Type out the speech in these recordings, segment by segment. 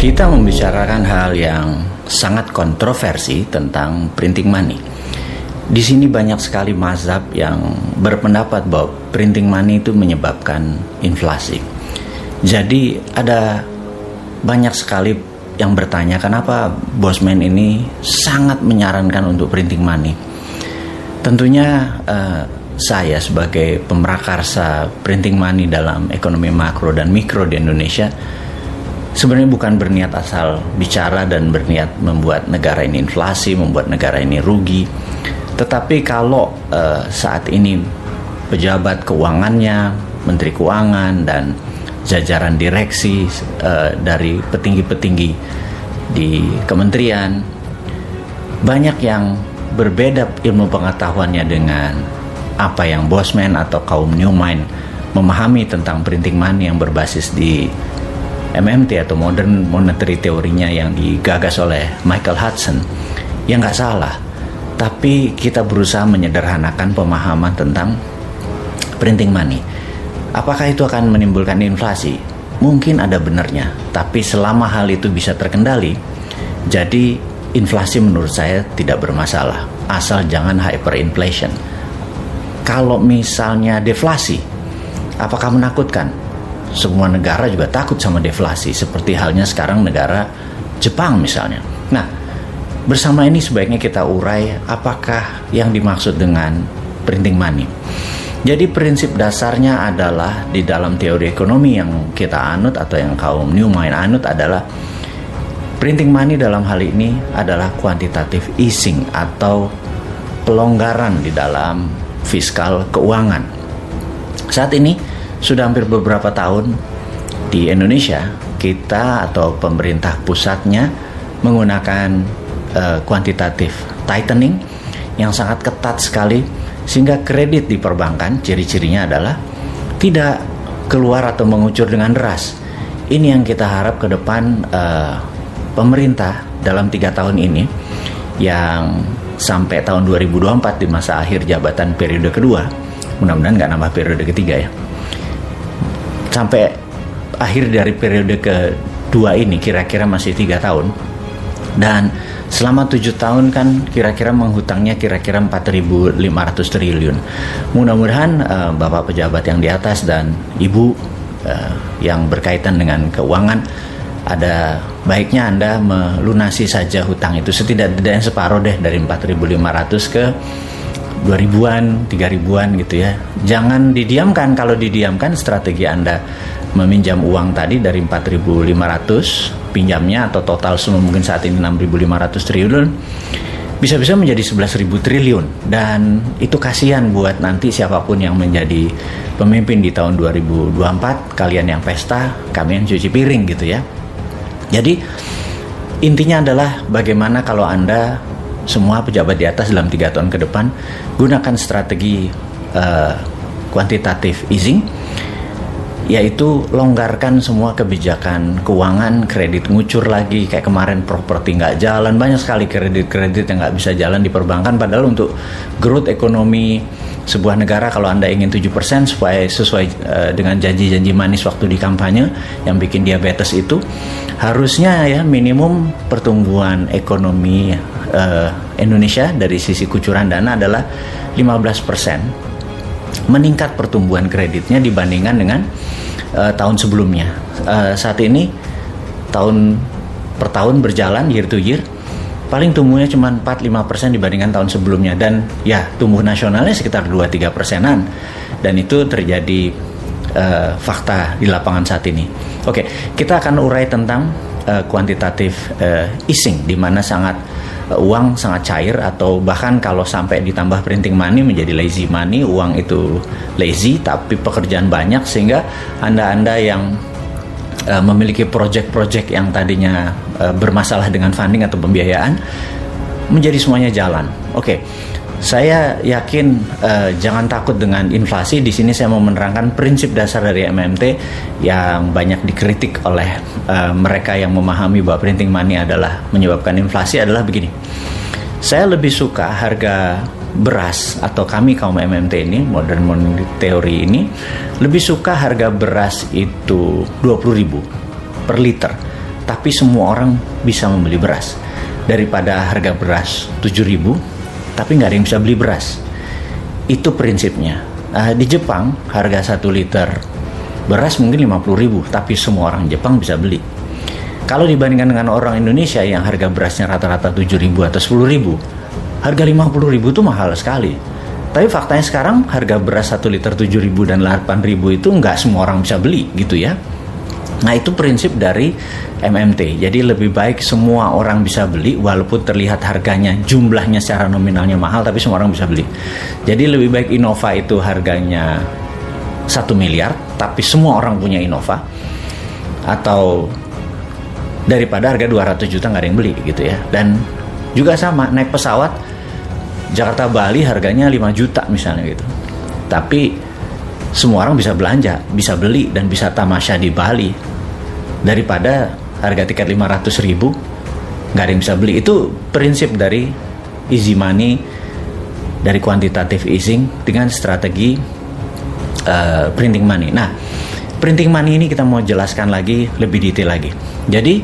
Kita membicarakan hal yang sangat kontroversi tentang printing money. Di sini banyak sekali mazhab yang berpendapat bahwa printing money itu menyebabkan inflasi. Jadi ada banyak sekali yang bertanya kenapa Bosman ini sangat menyarankan untuk printing money. Tentunya saya sebagai pemrakarsa printing money dalam ekonomi makro dan mikro di Indonesia sebenarnya bukan berniat asal bicara dan berniat membuat negara ini inflasi, membuat negara ini rugi. Tetapi kalau saat ini pejabat keuangannya, menteri keuangan dan jajaran direksi dari petinggi-petinggi di kementerian banyak yang berbeda ilmu pengetahuannya dengan apa yang Bosman atau kaum Newmind memahami tentang printing money yang berbasis di MMT atau Modern Monetary Theory-nya yang digagas oleh Michael Hudson. Ya nggak salah, tapi kita berusaha menyederhanakan pemahaman tentang printing money. Apakah itu akan menimbulkan inflasi? Mungkin ada benarnya, tapi selama hal itu bisa terkendali, jadi inflasi menurut saya tidak bermasalah, asal jangan hyperinflation. Kalau misalnya deflasi, apakah menakutkan? Semua negara juga takut sama deflasi, seperti halnya sekarang negara Jepang misalnya. Nah, bersama ini sebaiknya kita urai apakah yang dimaksud dengan printing money. Jadi prinsip dasarnya adalah di dalam teori ekonomi yang kita anut atau yang kaum Newmind anut adalah printing money dalam hal ini adalah quantitative easing atau pelonggaran di dalam fiskal keuangan. Saat ini sudah hampir beberapa tahun di Indonesia kita atau pemerintah pusatnya menggunakan quantitative tightening yang sangat ketat sekali, sehingga kredit di perbankan ciri-cirinya adalah tidak keluar atau mengucur dengan deras. Ini yang kita harap ke depan pemerintah dalam 3 tahun ini yang sampai tahun 2024 di masa akhir jabatan periode kedua, mudah-mudahan nggak nambah periode ketiga ya, sampai akhir dari periode kedua ini kira-kira masih 3 tahun, dan selama 7 tahun kan kira-kira menghutangnya kira-kira 4.500 triliun. Mudah-mudahan Bapak pejabat yang di atas dan Ibu yang berkaitan dengan keuangan, ada baiknya Anda melunasi saja hutang itu setidak-tidaknya separuh deh, dari 4.500 ke 2.000-an, 3.000-an gitu ya. Jangan didiamkan. Kalau didiamkan, strategi Anda meminjam uang tadi dari 4.500 pinjamnya atau total semua mungkin saat ini 6.500 triliun bisa-bisa menjadi 11.000 triliun, dan itu kasihan buat nanti siapapun yang menjadi pemimpin di tahun 2024, kalian yang pesta, kami yang cuci piring gitu ya. Jadi intinya adalah bagaimana kalau Anda semua pejabat di atas dalam 3 tahun ke depan gunakan strategi quantitative easing, yaitu longgarkan semua kebijakan keuangan, kredit ngucur lagi, kayak kemarin properti nggak jalan, banyak sekali kredit-kredit yang nggak bisa jalan di perbankan, padahal untuk growth ekonomi sebuah negara kalau Anda ingin 7% supaya sesuai dengan janji-janji manis waktu di kampanye yang bikin diabetes itu, harusnya ya minimum pertumbuhan ekonomi Indonesia dari sisi kucuran dana adalah 15%. Meningkat pertumbuhan kreditnya dibandingkan dengan tahun sebelumnya. Saat ini tahun per tahun berjalan year to year, paling tumbuhnya cuma 4-5% dibandingkan tahun sebelumnya, dan ya tumbuh nasionalnya sekitar 2-3%-an, dan itu terjadi fakta di lapangan saat ini. Oke, kita akan urai tentang quantitative easing, di mana uang sangat cair, atau bahkan kalau sampai ditambah printing money menjadi lazy money. Uang itu lazy tapi pekerjaan banyak, sehingga anda yang memiliki project-project yang tadinya bermasalah dengan funding atau pembiayaan menjadi semuanya jalan. Oke, saya yakin jangan takut dengan inflasi. Di sini saya mau menerangkan prinsip dasar dari MMT yang banyak dikritik oleh mereka yang memahami bahwa printing money adalah menyebabkan inflasi, adalah begini. Saya lebih suka harga beras, atau kami kaum MMT ini, Modern Monetary Theory ini, lebih suka harga beras itu 20.000 per liter tapi semua orang bisa membeli beras. Daripada harga beras 7.000, tapi nggak ada yang bisa beli beras. Itu prinsipnya. Di Jepang, harga 1 liter beras mungkin 50.000, tapi semua orang Jepang bisa beli. Kalau dibandingkan dengan orang Indonesia yang harga berasnya rata-rata 7.000 atau 10.000, harga 50.000 itu mahal sekali. Tapi faktanya sekarang harga beras 1 liter 7.000 dan 8.000 itu nggak semua orang bisa beli gitu ya. Nah, itu prinsip dari MMT. Jadi lebih baik semua orang bisa beli walaupun terlihat harganya, jumlahnya secara nominalnya mahal, tapi semua orang bisa beli. Jadi lebih baik Innova itu harganya 1 miliar tapi semua orang punya Innova, atau daripada harga 200 juta nggak ada yang beli gitu ya. Dan juga sama, naik pesawat Jakarta Bali harganya 5 juta misalnya gitu, tapi semua orang bisa belanja, bisa beli dan bisa tamasya di Bali, daripada harga tiket 500.000 nggak ada yang bisa beli. Itu prinsip dari easy money, dari quantitative easing dengan strategi printing money. Nah, printing money ini kita mau jelaskan lagi lebih detail lagi. Jadi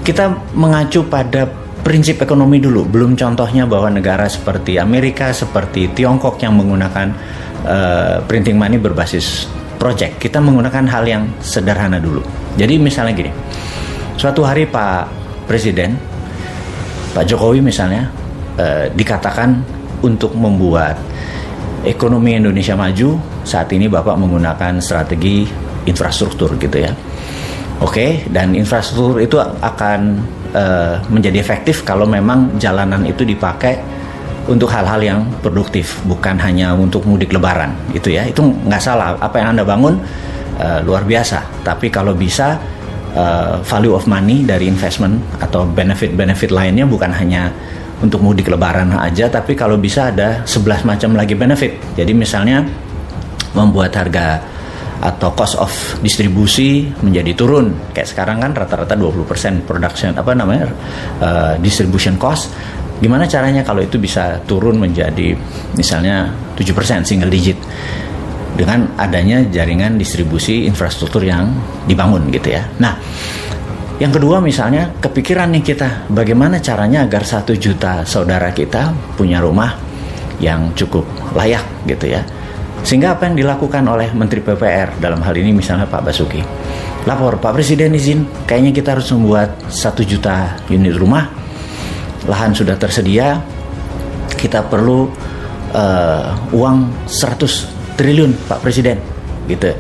kita mengacu pada prinsip ekonomi dulu, belum contohnya bahwa negara seperti Amerika, seperti Tiongkok yang menggunakan printing money berbasis project. Kita menggunakan hal yang sederhana dulu. Jadi misalnya gini, suatu hari Pak Presiden, Pak Jokowi misalnya, dikatakan untuk membuat ekonomi Indonesia maju, saat ini Bapak menggunakan strategi infrastruktur gitu ya. Oke, dan infrastruktur itu akan menjadi efektif kalau memang jalanan itu dipakai untuk hal-hal yang produktif, bukan hanya untuk mudik lebaran gitu ya. Itu nggak salah, apa yang Anda bangun luar biasa, tapi kalau bisa value of money dari investment atau benefit lainnya bukan hanya untuk mudik lebaran aja, tapi kalau bisa ada 11 macam lagi benefit. Jadi misalnya membuat harga atau cost of distribusi menjadi turun. Kayak sekarang kan rata-rata 20% production distribution cost. Gimana caranya kalau itu bisa turun menjadi misalnya 7%, single digit, dengan adanya jaringan distribusi infrastruktur yang dibangun gitu ya. Nah, yang kedua misalnya kepikiran nih kita, bagaimana caranya agar 1 juta saudara kita punya rumah yang cukup layak gitu ya. Sehingga apa yang dilakukan oleh Menteri PUPR dalam hal ini misalnya Pak Basuki, lapor, Pak Presiden izin, kayaknya kita harus membuat 1 juta unit rumah, lahan sudah tersedia, kita perlu uang 100 triliun Pak Presiden gitu,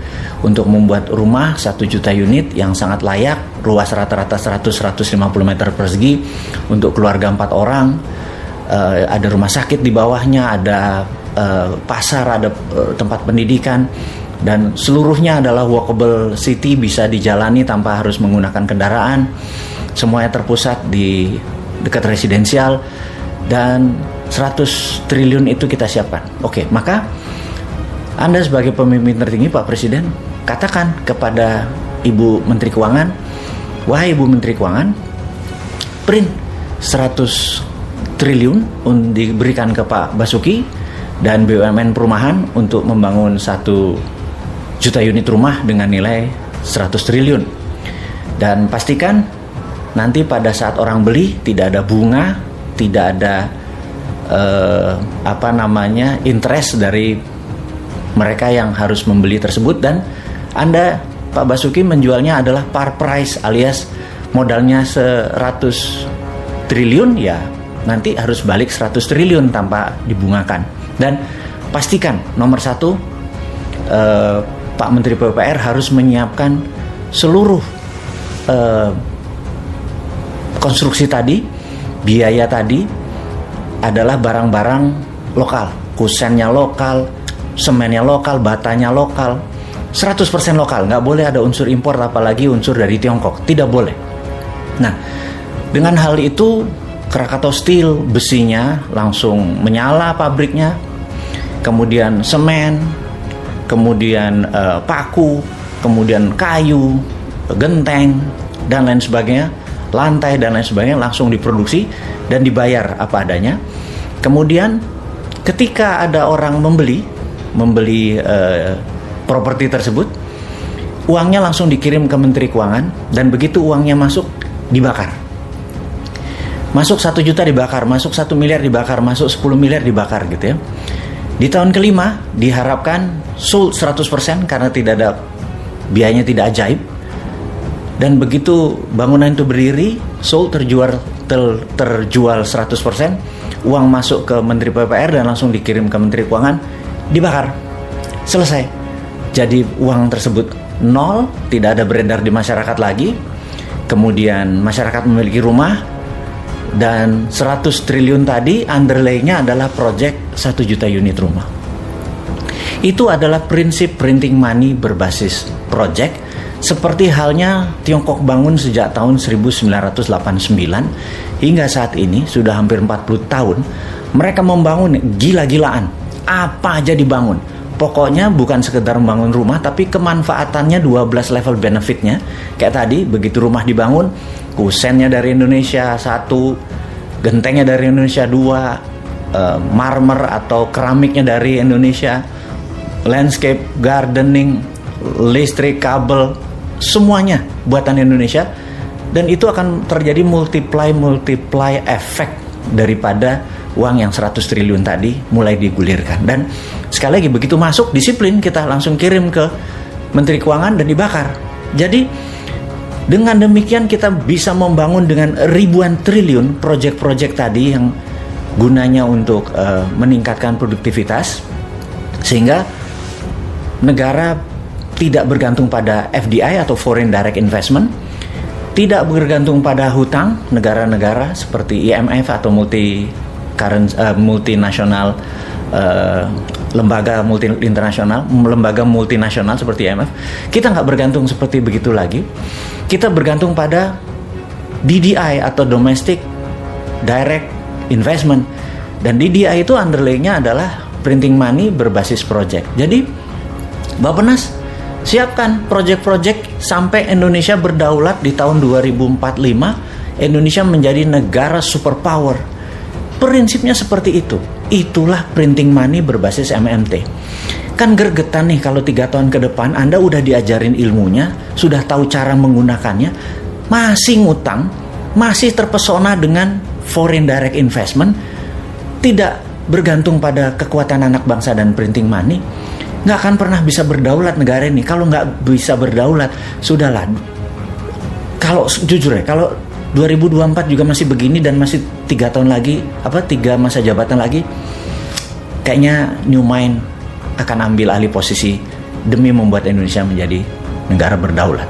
untuk membuat rumah 1 juta unit yang sangat layak, luas rata-rata 100-150 meter persegi untuk keluarga 4 orang, ada rumah sakit di bawahnya, ada pasar, ada tempat pendidikan, dan seluruhnya adalah walkable city, bisa dijalani tanpa harus menggunakan kendaraan, semuanya terpusat di dekat residensial, dan 100 triliun itu kita siapkan. Oke, maka Anda sebagai pemimpin tertinggi Pak Presiden, katakan kepada Ibu Menteri Keuangan, wahai Ibu Menteri Keuangan, print 100 triliun diberikan ke Pak Basuki dan BUMN perumahan untuk membangun 1 juta unit rumah dengan nilai 100 triliun. Dan pastikan nanti pada saat orang beli tidak ada bunga, tidak ada interest dari mereka yang harus membeli tersebut, dan Anda Pak Basuki menjualnya adalah par price, alias modalnya 100 triliun ya nanti harus balik 100 triliun tanpa dibungakan. Dan pastikan nomor 1, Pak Menteri PUPR harus menyiapkan seluruh konstruksi tadi, biaya tadi adalah barang-barang lokal, kusennya lokal, semennya lokal, batanya lokal, 100% lokal, nggak boleh ada unsur impor, apalagi unsur dari Tiongkok, tidak boleh. Nah, dengan hal itu Krakatau Steel, besinya langsung menyala pabriknya, kemudian semen, kemudian paku, kemudian kayu, genteng, dan lain sebagainya, lantai dan lain sebagainya langsung diproduksi dan dibayar apa adanya. Kemudian ketika ada orang membeli properti tersebut, uangnya langsung dikirim ke Menteri Keuangan, dan begitu uangnya masuk, dibakar. Masuk 1 juta dibakar, masuk 1 miliar dibakar, masuk 10 miliar dibakar gitu ya. Di tahun kelima diharapkan sold 100% karena tidak ada biayanya, tidak ajaib. Dan begitu bangunan itu berdiri, sold, terjual 100%, uang masuk ke Menteri PPR dan langsung dikirim ke Menteri Keuangan, dibakar. Selesai. Jadi uang tersebut nol, tidak ada beredar di masyarakat lagi. Kemudian masyarakat memiliki rumah, dan 100 triliun tadi underlay-nya adalah proyek 1 juta unit rumah. Itu adalah prinsip printing money berbasis proyek, seperti halnya Tiongkok bangun sejak tahun 1989 hingga saat ini sudah hampir 40 tahun. Mereka membangun gila-gilaan, apa aja dibangun. Pokoknya bukan sekedar membangun rumah, tapi kemanfaatannya 12 level benefitnya. Kayak tadi, begitu rumah dibangun, kusennya dari Indonesia 1, gentengnya dari Indonesia 2, marmer atau keramiknya dari Indonesia, landscape, gardening, listrik, kabel, semuanya buatan Indonesia. Dan itu akan terjadi multiply efek daripada uang yang 100 triliun tadi mulai digulirkan. Dan sekali lagi, begitu masuk, disiplin, kita langsung kirim ke Menteri Keuangan dan dibakar. Jadi dengan demikian kita bisa membangun dengan ribuan triliun proyek-proyek tadi yang gunanya untuk meningkatkan produktivitas, sehingga negara tidak bergantung pada FDI atau Foreign Direct Investment, tidak bergantung pada hutang negara-negara seperti IMF atau multinasional, lembaga multinasional seperti IMF. Kita nggak bergantung seperti begitu lagi. Kita bergantung pada DDI atau Domestic Direct Investment, dan DDI itu underlay-nya adalah printing money berbasis project. Jadi Bappenas siapkan project-project sampai Indonesia berdaulat di tahun 2045, Indonesia menjadi negara superpower. Prinsipnya seperti itu. Itulah printing money berbasis MMT. Kan gergetan nih kalau 3 tahun ke depan Anda udah diajarin ilmunya, sudah tahu cara menggunakannya, masih ngutang, masih terpesona dengan foreign direct investment, tidak bergantung pada kekuatan anak bangsa dan printing money, nggak akan pernah bisa berdaulat negara ini. Kalau nggak bisa berdaulat, sudahlah. Kalau jujur ya, kalau 2024 juga masih begini dan masih 3 tahun lagi, 3 masa jabatan lagi, kayaknya New Mind akan ambil alih posisi demi membuat Indonesia menjadi negara berdaulat.